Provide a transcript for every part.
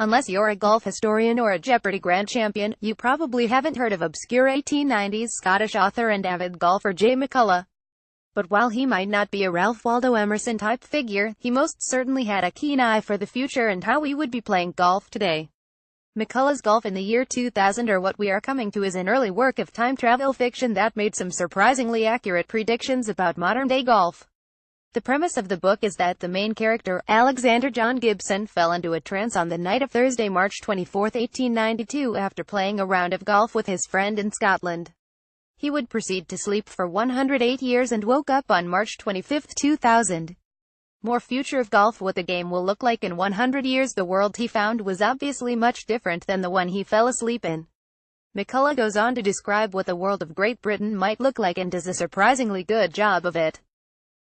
Unless you're a golf historian or a Jeopardy grand champion, you probably haven't heard of obscure 1890s Scottish author and avid golfer J. McCulloch. But while he might not be a Ralph Waldo Emerson-type figure, he most certainly had a keen eye for the future and how we would be playing golf today. McCulloch's Golf in the Year 2000, or What We Are Coming To, is an early work of time travel fiction that made some surprisingly accurate predictions about modern-day golf. The premise of the book is that the main character, Alexander John Gibson, fell into a trance on the night of Thursday, March 24, 1892, after playing a round of golf with his friend in Scotland. He would proceed to sleep for 108 years and woke up on March 25, 2000. More future of golf: what the game will look like in 100 years. The world he found was obviously much different than the one he fell asleep in. McCulloch goes on to describe what the world of Great Britain might look like and does a surprisingly good job of it.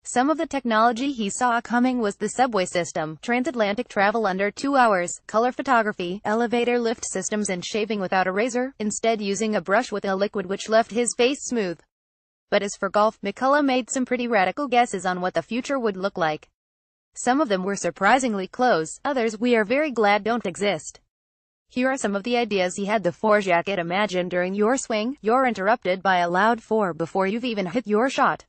Some of the technology he saw coming was the subway system, transatlantic travel under 2 hours, color photography, elevator lift systems, and shaving without a razor, instead using a brush with a liquid which left his face smooth. But as for golf, McCulloch made some pretty radical guesses on what the future would look like. Some of them were surprisingly close, others we are very glad don't exist. Here are some of the ideas he had. The 4 jacket. Imagine during your swing, you're interrupted by a loud 4 before you've even hit your shot.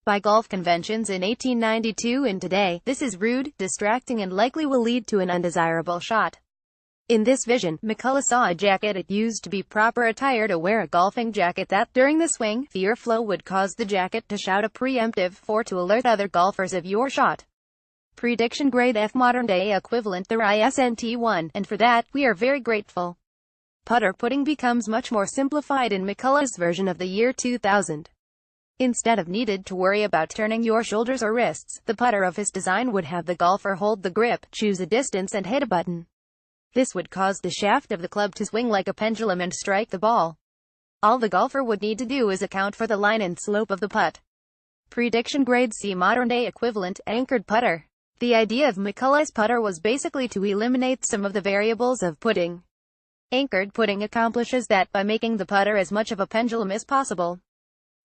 By golf conventions in 1892 and today, this is rude, distracting, and likely will lead to an undesirable shot. In this vision, McCulloch saw a jacket. It used to be proper attire to wear a golfing jacket that, during the swing, the airflow would cause the jacket to shout a preemptive 4 to alert other golfers of your shot. Prediction grade F. Modern day equivalent the ISNT1, and for that, we are very grateful. Putter putting becomes much more simplified in McCulloch's version of the year 2000. Instead of needed to worry about turning your shoulders or wrists, the putter of his design would have the golfer hold the grip, choose a distance, and hit a button. This would cause the shaft of the club to swing like a pendulum and strike the ball. All the golfer would need to do is account for the line and slope of the putt. Prediction grade C. Modern day equivalent, anchored putter. The idea of McCulloch's putter was basically to eliminate some of the variables of putting. Anchored putting accomplishes that by making the putter as much of a pendulum as possible.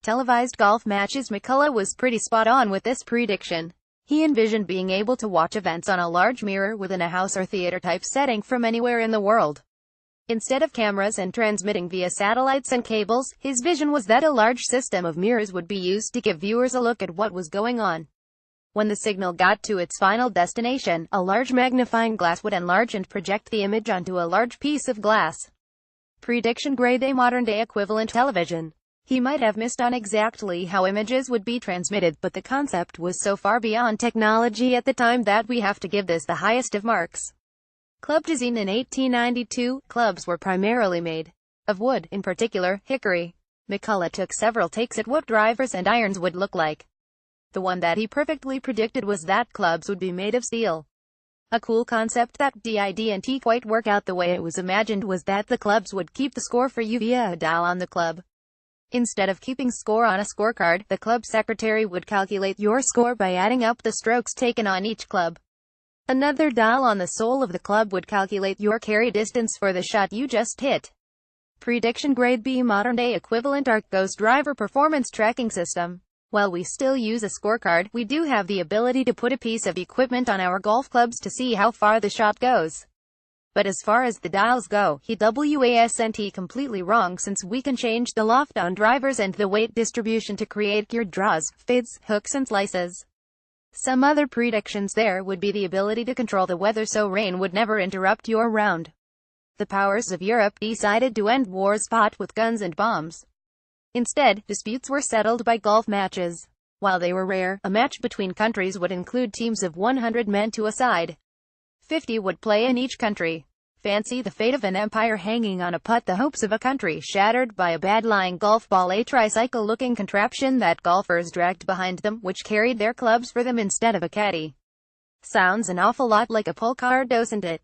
Televised golf matches. McCulloch was pretty spot on with this prediction. He envisioned being able to watch events on a large mirror within a house or theater-type setting from anywhere in the world. Instead of cameras and transmitting via satellites and cables, his vision was that a large system of mirrors would be used to give viewers a look at what was going on. When the signal got to its final destination, a large magnifying glass would enlarge and project the image onto a large piece of glass. Prediction grade A. Modern day equivalent television. He might have missed on exactly how images would be transmitted, but the concept was so far beyond technology at the time that we have to give this the highest of marks. Club design in 1892, clubs were primarily made of wood, in particular, hickory. McCulloch took several takes at what drivers and irons would look like. The one that he perfectly predicted was that clubs would be made of steel. A cool concept that didn't quite work out the way it was imagined was that the clubs would keep the score for you via a dial on the club. Instead of keeping score on a scorecard, the club secretary would calculate your score by adding up the strokes taken on each club. Another dial on the sole of the club would calculate your carry distance for the shot you just hit. Prediction grade B. Modern day equivalent Arcos driver performance tracking system. While we still use a scorecard, we do have the ability to put a piece of equipment on our golf clubs to see how far the shot goes. But as far as the dials go, he wasn't completely wrong, since we can change the loft on drivers and the weight distribution to create geared draws, fades, hooks, and slices. Some other predictions there would be the ability to control the weather so rain would never interrupt your round. The powers of Europe decided to end wars fought with guns and bombs. Instead, disputes were settled by golf matches. While they were rare, a match between countries would include teams of 100 men to a side. 50 would play in each country. Fancy the fate of an empire hanging on a putt, the hopes of a country shattered by a bad-lying golf ball, a tricycle-looking contraption that golfers dragged behind them, which carried their clubs for them instead of a caddy. Sounds an awful lot like a pull card, doesn't it?